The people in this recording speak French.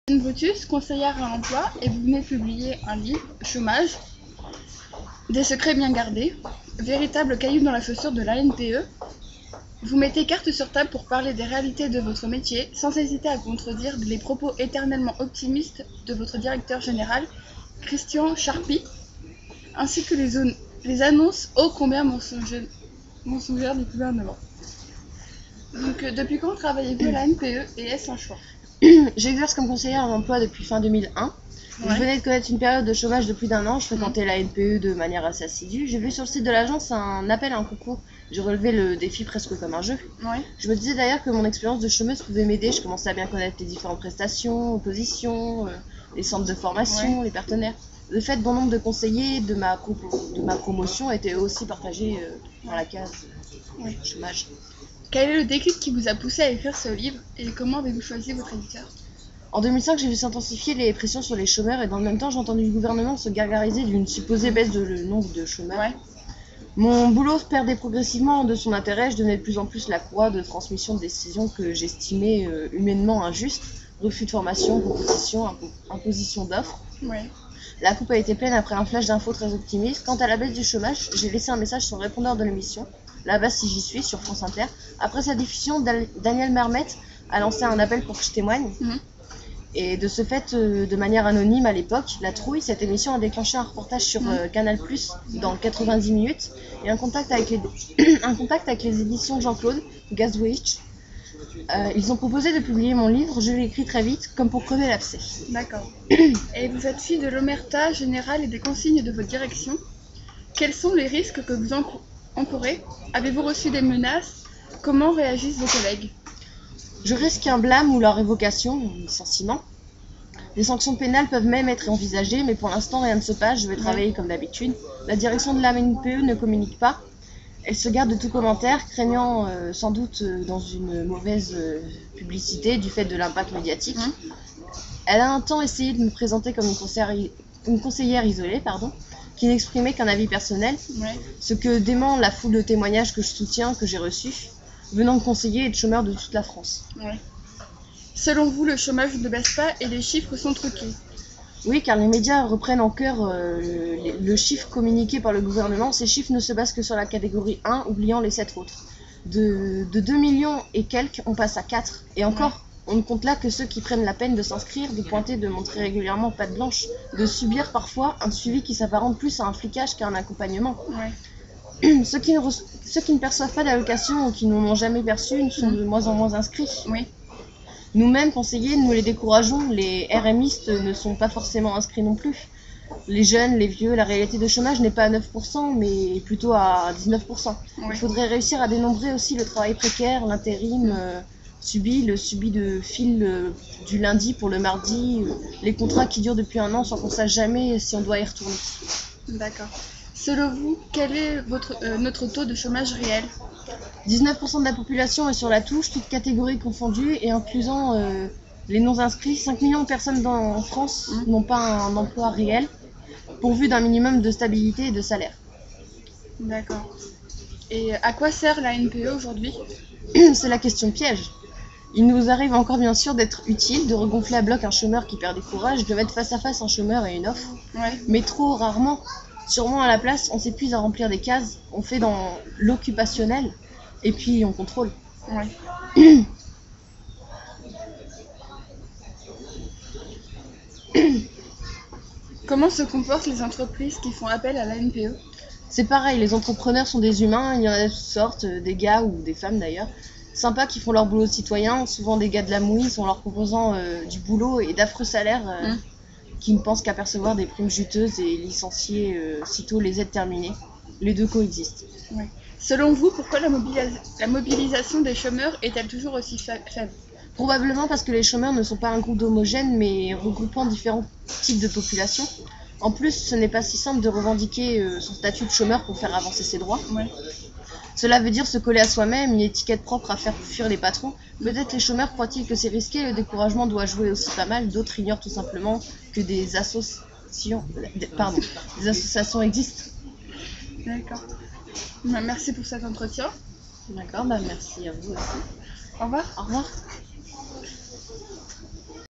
Brutus, conseillère à l'emploi, et vous venez de publier un livre, Chômage, des secrets bien gardés, véritable caillou dans la chaussure de l'ANPE. Vous mettez carte sur table pour parler des réalités de votre métier, sans hésiter à contredire les propos éternellement optimistes de votre directeur général, Christian Charpy, ainsi que les annonces ô combien mensongères du gouvernement. Donc, depuis quand travaillez-vous à l'ANPE et est-ce un choix? J'exerce comme conseillère à l'emploi depuis fin 2001. Je venais de connaître une période de chômage de plus d'un an. Je fréquentais la NPE de manière assez assidue. J'ai vu sur le site de l'agence un appel à un concours. J'ai relevé le défi presque comme un jeu. Je me disais d'ailleurs que mon expérience de chômeuse pouvait m'aider. Je commençais à bien connaître les différentes prestations, oppositions, les centres de formation, les partenaires. Le fait bon nombre de conseillers de ma promotion était aussi partagé dans la case chômage. Quel est le déclic qui vous a poussé à écrire ce livre et comment avez-vous choisi votre éditeur? En 2005, j'ai vu s'intensifier les pressions sur les chômeurs et dans le même temps, j'ai entendu le gouvernement se gargariser d'une supposée baisse de le nombre de chômeurs. Mon boulot perdait progressivement de son intérêt, je devenais de plus en plus la courroie de transmission de décisions que j'estimais humainement injustes, refus de formation, proposition, imposition d'offres. La coupe a été pleine après un flash d'infos très optimiste. Quant à la baisse du chômage, j'ai laissé un message sur le répondeur de l'émission, Là-bas si j'y suis, sur France Inter. Après sa diffusion, Daniel Marmette a lancé un appel pour que je témoigne. Et de ce fait, de manière anonyme à l'époque, La Trouille, cette émission a déclenché un reportage sur Canal+, dans 90 minutes, et un contact avec les éditions Jean-Claude, Gazwich. Ils ont proposé de publier mon livre, je l'ai écrit très vite, comme pour crever l'abcès. D'accord. Et vous êtes fille de l'omerta générale et des consignes de votre direction. Quels sont les risques que vous encourez? Avez-vous reçu des menaces? Comment réagissent vos collègues? Je risque un blâme ou la révocation, un licenciement. Des sanctions pénales peuvent même être envisagées, mais pour l'instant rien ne se passe, je vais travailler comme d'habitude. La direction de la NPE ne communique pas. Elle se garde de tout commentaire, craignant sans doute dans une mauvaise publicité du fait de l'impact médiatique. Elle a un temps essayé de me présenter comme une conseillère isolée, qui n'exprimait qu'un avis personnel, ce que dément la foule de témoignages que je soutiens, que j'ai reçus, venant de conseillers et de chômeurs de toute la France. Selon vous, le chômage ne baisse pas et les chiffres sont truqués? Oui, car les médias reprennent en cœur le chiffre communiqué par le gouvernement. Ces chiffres ne se basent que sur la catégorie 1, oubliant les 7 autres. De 2 millions et quelques, on passe à 4. Et encore, on ne compte là que ceux qui prennent la peine de s'inscrire, de pointer, de montrer régulièrement patte blanche, de subir parfois un suivi qui s'apparente plus à un flicage qu'à un accompagnement. Ceux qui ne perçoivent pas d'allocation ou qui n'en ont jamais perçu sont de moins en moins inscrits. Nous-mêmes, conseillers, nous les décourageons, les RMistes ne sont pas forcément inscrits non plus. Les jeunes, les vieux, la réalité de chômage n'est pas à 9%, mais plutôt à 19%. Il faudrait réussir à dénombrer aussi le travail précaire, l'intérim le subi de fil du lundi pour le mardi, les contrats qui durent depuis un an sans qu'on sache jamais si on doit y retourner. D'accord. Selon vous, quel est notre taux de chômage réel? 19% de la population est sur la touche, toutes catégories confondues, et inclusant les non-inscrits. 5 millions de personnes en France n'ont pas un emploi réel, pourvu d'un minimum de stabilité et de salaire. D'accord. Et à quoi sert la NPE aujourd'hui? C'est la question piège. Il nous arrive encore bien sûr d'être utile, de regonfler à bloc un chômeur qui perd des courages, de mettre face à face un chômeur et une offre, mais trop rarement. Sûrement à la place, on s'épuise à remplir des cases, on fait dans l'occupationnel, et puis on contrôle. Comment se comportent les entreprises qui font appel à la NPE? C'est pareil, les entrepreneurs sont des humains, il y en a de toutes sortes, des gars ou des femmes d'ailleurs, sympas qui font leur boulot de citoyen, souvent des gars de la mouise en leur proposant du boulot et d'affreux salaires qui ne pensent qu'à percevoir des primes juteuses et licencier sitôt les aides terminées. Les deux coexistent. Selon vous, pourquoi la mobilisation des chômeurs est-elle toujours aussi faible? Probablement parce que les chômeurs ne sont pas un groupe homogène, mais regroupant différents types de populations. En plus, ce n'est pas si simple de revendiquer son statut de chômeur pour faire avancer ses droits. Cela veut dire se coller à soi-même, une étiquette propre à faire fuir les patrons. Peut-être les chômeurs croient-ils que c'est risqué, le découragement doit jouer aussi pas mal, d'autres ignorent tout simplement que des associations existent. D'accord. Merci pour cet entretien. D'accord, merci à vous aussi. Au revoir. Au revoir.